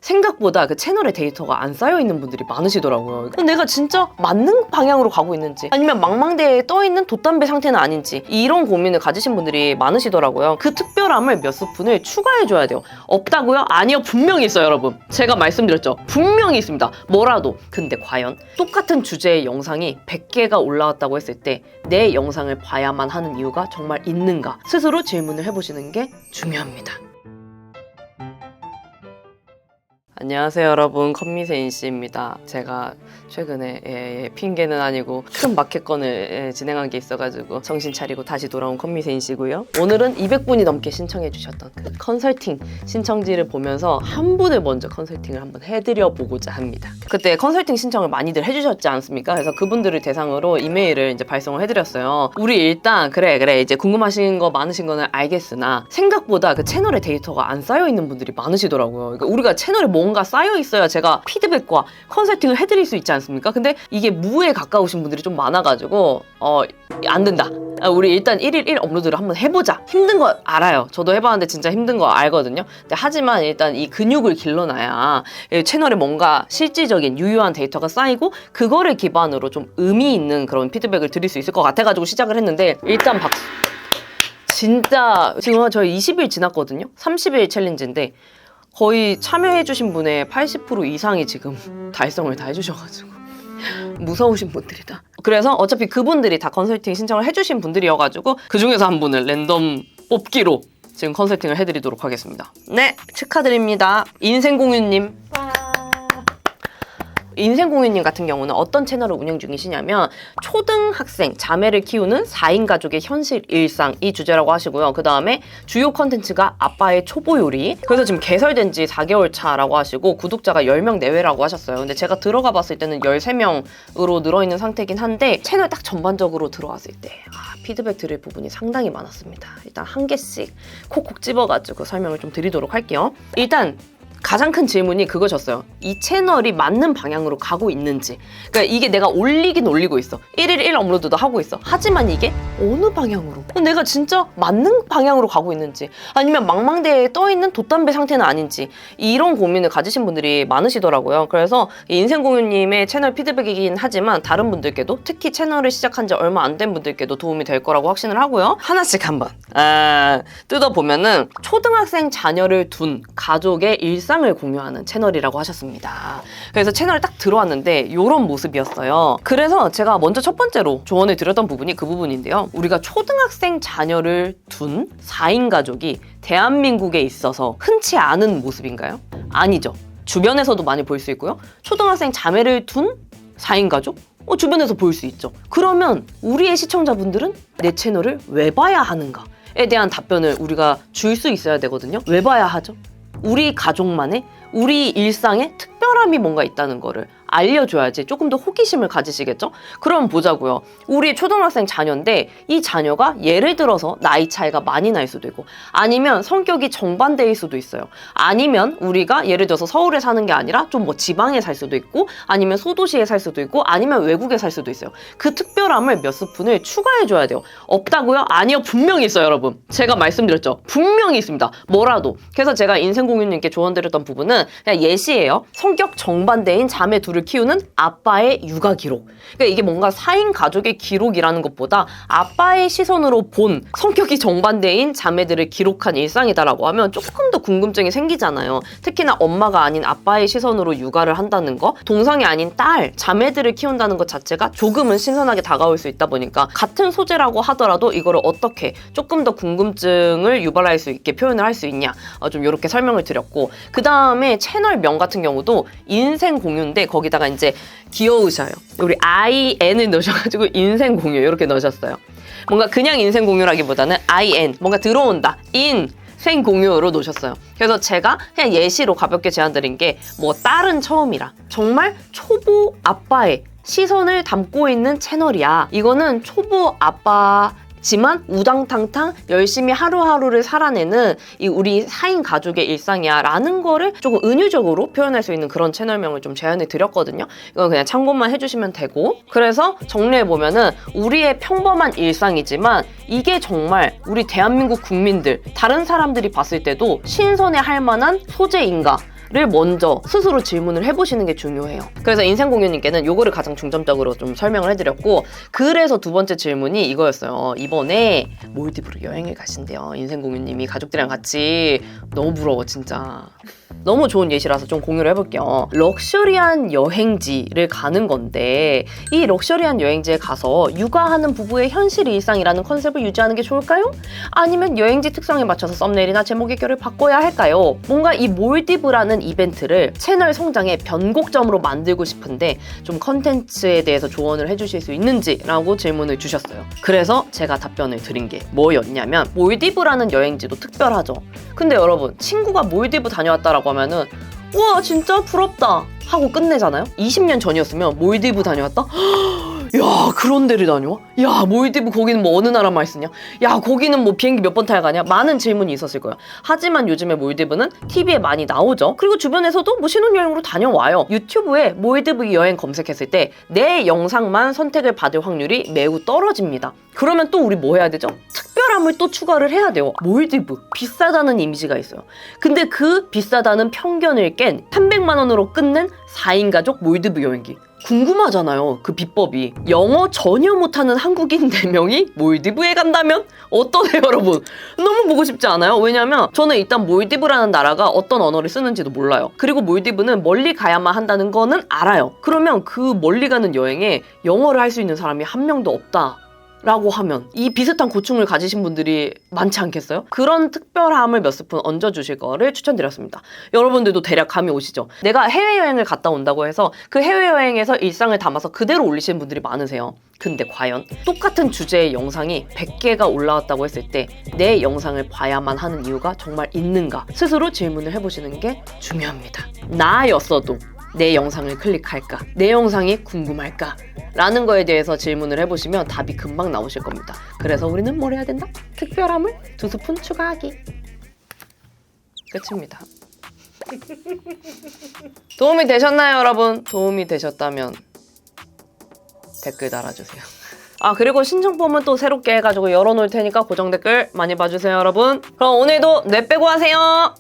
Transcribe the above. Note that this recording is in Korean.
생각보다 그 채널에 데이터가 안 쌓여있는 분들이 많으시더라고요. 내가 진짜 맞는 방향으로 가고 있는지 아니면 망망대해에 떠있는 돛담배 상태는 아닌지 이런 고민을 가지신 분들이 많으시더라고요. 그 특별함을 몇 스푼을 추가해줘야 돼요. 없다고요? 아니요, 분명히 있어요, 여러분. 제가 말씀드렸죠. 분명히 있습니다. 뭐라도. 근데 과연 똑같은 주제의 영상이 100개가 올라왔다고 했을 때 내 영상을 봐야만 하는 이유가 정말 있는가? 스스로 질문을 해보시는 게 중요합니다. 안녕하세요, 여러분. 컴미세인 씨입니다. 제가 최근에 핑계는 아니고 큰 마켓건을 진행한 게 있어가지고 정신 차리고 다시 돌아온 컴미세인 씨고요. 오늘은 200분이 넘게 신청해 주셨던 그 컨설팅 신청지를 보면서 한 분을 먼저 컨설팅을 한번 해드려 보고자 합니다. 그때 컨설팅 신청을 많이들 해주셨지 않습니까? 그래서 그분들을 대상으로 이메일을 이제 발송을 해드렸어요. 우리 일단 그래 이제 궁금하신 거 많으신 거는 알겠으나 생각보다 그 채널에 데이터가 안 쌓여 있는 분들이 많으시더라고요. 그러니까 우리가 채널에 뭔가 쌓여 있어야 제가 피드백과 컨설팅을 해드릴 수 있지 않습니까? 근데 이게 무에 가까우신 분들이 좀 많아가지고 안 된다. 우리 일단 1일 1 업로드를 한번 해보자. 힘든 거 알아요. 저도 해봤는데 진짜 힘든 거 알거든요. 근데 하지만 일단 이 근육을 길러놔야 채널에 뭔가 실질적인 유효한 데이터가 쌓이고 그거를 기반으로 좀 의미 있는 그런 피드백을 드릴 수 있을 것 같아가지고 시작을 했는데 일단 박수. 진짜 지금 저희 20일 지났거든요. 30일 챌린지인데 거의 참여해주신 분의 80% 이상이 지금 달성을 다 해주셔가지고 무서우신 분들이다. 그래서 어차피 그분들이 다 컨설팅 신청을 해주신 분들이어가지고 그 중에서 한 분을 랜덤 뽑기로 지금 컨설팅을 해드리도록 하겠습니다. 네, 축하드립니다. 인생공유님. 인생공유님 같은 경우는 어떤 채널을 운영 중이시냐면 초등학생 자매를 키우는 4인 가족의 현실 일상 이 주제라고 하시고요. 그 다음에 주요 컨텐츠가 아빠의 초보 요리. 그래서 지금 개설된 지 4개월 차라고 하시고 구독자가 10명 내외라고 하셨어요. 근데 제가 들어가 봤을 때는 13명으로 늘어있는 상태긴 한데 채널 딱 전반적으로 들어왔을 때 피드백 드릴 부분이 상당히 많았습니다. 일단 한 개씩 콕콕 집어가지고 설명을 좀 드리도록 할게요. 일단 가장 큰 질문이 그거셨어요. 이 채널이 맞는 방향으로 가고 있는지. 그러니까 이게 내가 올리긴 올리고 있어. 1일 1 업로드도 하고 있어. 하지만 이게 어느 방향으로? 내가 진짜 맞는 방향으로 가고 있는지 아니면 망망대해에 떠있는 돛담배 상태는 아닌지 이런 고민을 가지신 분들이 많으시더라고요. 그래서 인생공유님의 채널 피드백이긴 하지만 다른 분들께도 특히 채널을 시작한 지 얼마 안 된 분들께도 도움이 될 거라고 확신을 하고요. 하나씩 한번 뜯어보면은 초등학생 자녀를 둔 가족의 일상을 공유하는 채널이라고 하셨습니다. 그래서 채널에 딱 들어왔는데 이런 모습이었어요. 그래서 제가 먼저 첫 번째로 조언을 드렸던 부분이 그 부분인데요. 우리가 초등학생 자녀를 둔 4인 가족이 대한민국에 있어서 흔치 않은 모습인가요? 아니죠. 주변에서도 많이 볼 수 있고요. 초등학생 자매를 둔 4인 가족? 주변에서 볼 수 있죠. 그러면 우리의 시청자분들은 내 채널을 왜 봐야 하는가에 대한 답변을 우리가 줄 수 있어야 되거든요. 왜 봐야 하죠? 우리 가족만의 우리 일상에 특별함이 뭔가 있다는 거를 알려줘야지 조금 더 호기심을 가지시겠죠? 그럼 보자고요. 우리 초등학생 자녀인데 이 자녀가 예를 들어서 나이 차이가 많이 날 수도 있고 아니면 성격이 정반대일 수도 있어요. 아니면 우리가 예를 들어서 서울에 사는 게 아니라 좀 뭐 지방에 살 수도 있고 아니면 소도시에 살 수도 있고 아니면 외국에 살 수도 있어요. 그 특별함을 몇 스푼을 추가해줘야 돼요. 없다고요? 아니요, 분명히 있어요, 여러분. 제가 말씀드렸죠. 분명히 있습니다. 뭐라도. 그래서 제가 인생공유님께 조언드렸던 부분은 그냥 예시예요. 성격 정반대인 자매 둘을 키우는 아빠의 육아 기록. 그러니까 이게 뭔가 4인 가족의 기록이라는 것보다 아빠의 시선으로 본 성격이 정반대인 자매들을 기록한 일상이다라고 하면 조금 더 궁금증이 생기잖아요. 특히나 엄마가 아닌 아빠의 시선으로 육아를 한다는 거, 동성이 아닌 딸, 자매들을 키운다는 것 자체가 조금은 신선하게 다가올 수 있다 보니까 같은 소재라고 하더라도 이거를 어떻게 조금 더 궁금증을 유발할 수 있게 표현을 할 수 있냐 좀 이렇게 설명을 드렸고 그 다음에 채널명 같은 경우도 인생 공유인데 거기다가 이제 귀여우셔요. 우리 IN을 넣으셔가지고 인생 공유 이렇게 넣으셨어요. 뭔가 그냥 인생 공유라기보다는 IN 뭔가 들어온다. 인생 공유로 놓으셨어요. 그래서 제가 그냥 예시로 가볍게 제안드린 게 뭐 딸은 처음이라 정말 초보 아빠의 시선을 담고 있는 채널이야. 이거는 초보 아빠지만 우당탕탕 열심히 하루하루를 살아내는 이 우리 4인 가족의 일상이야 라는 거를 조금 은유적으로 표현할 수 있는 그런 채널명을 좀 제안을 드렸거든요. 이건 그냥 참고만 해주시면 되고 그래서 정리해보면은 우리의 평범한 일상이지만 이게 정말 우리 대한민국 국민들 다른 사람들이 봤을 때도 신선해 할 만한 소재인가 먼저 스스로 질문을 해보시는 게 중요해요. 그래서 인생공유님께는 요거를 가장 중점적으로 좀 설명을 해드렸고, 그래서 두 번째 질문이 이거였어요. 이번에 몰디브로 여행을 가신대요. 인생공유님이 가족들이랑 같이. 너무 부러워 진짜. 너무 좋은 예시라서 좀 공유를 해볼게요. 럭셔리한 여행지를 가는 건데, 이 럭셔리한 여행지에 가서 육아하는 부부의 현실 일상이라는 컨셉을 유지하는 게 좋을까요? 아니면 여행지 특성에 맞춰서 썸네일이나 제목의 결을 바꿔야 할까요? 뭔가 이 몰디브라는 이벤트를 채널 성장의 변곡점으로 만들고 싶은데 좀 컨텐츠에 대해서 조언을 해주실 수 있는지라고 질문을 주셨어요. 그래서 제가 답변을 드린 게 뭐였냐면, 몰디브라는 여행지도 특별하죠. 근데 여러분, 친구가 몰디브 다녀왔다라고 하면은 우와 진짜 부럽다 하고 끝내잖아요? 20년 전이었으면 몰디브 다녀왔다? 야 그런 데를 다녀와? 야 몰디브 거기는 뭐 어느 나라만 있으냐? 야 거기는 뭐 비행기 몇 번 타야 가냐? 많은 질문이 있었을 거예요. 하지만 요즘에 몰디브는 TV에 많이 나오죠. 그리고 주변에서도 뭐 신혼여행으로 다녀와요. 유튜브에 몰디브 여행 검색했을 때 내 영상만 선택을 받을 확률이 매우 떨어집니다. 그러면 또 우리 뭐 해야 되죠? 특별함을 또 추가를 해야 돼요. 몰디브 비싸다는 이미지가 있어요. 근데 그 비싸다는 편견을 깬 300만 원으로 끊는 4인 가족 몰디브 여행기. 궁금하잖아요. 그 비법이. 영어 전혀 못하는 한국인 4명이 몰디브에 간다면? 어떠세요 여러분? 너무 보고 싶지 않아요? 왜냐면 저는 일단 몰디브라는 나라가 어떤 언어를 쓰는지도 몰라요. 그리고 몰디브는 멀리 가야만 한다는 거는 알아요. 그러면 그 멀리 가는 여행에 영어를 할 수 있는 사람이 한 명도 없다 라고 하면 이 비슷한 고충을 가지신 분들이 많지 않겠어요? 그런 특별함을 몇 스푼 얹어주실 거를 추천드렸습니다. 여러분들도 대략 감이 오시죠? 내가 해외여행을 갔다 온다고 해서 그 해외여행에서 일상을 담아서 그대로 올리시는 분들이 많으세요. 근데 과연 똑같은 주제의 영상이 100개가 올라왔다고 했을 때 내 영상을 봐야만 하는 이유가 정말 있는가? 스스로 질문을 해보시는 게 중요합니다. 나였어도 내 영상을 클릭할까? 내 영상이 궁금할까? 라는 거에 대해서 질문을 해보시면 답이 금방 나오실 겁니다. 그래서 우리는 뭘 해야 된다? 특별함을 2스푼 추가하기. 끝입니다. 도움이 되셨나요, 여러분? 도움이 되셨다면 댓글 달아주세요. 아 그리고 신청폼은 또 새롭게 해가지고 열어놓을 테니까 고정 댓글 많이 봐주세요, 여러분. 그럼 오늘도 뇌 빼고 하세요.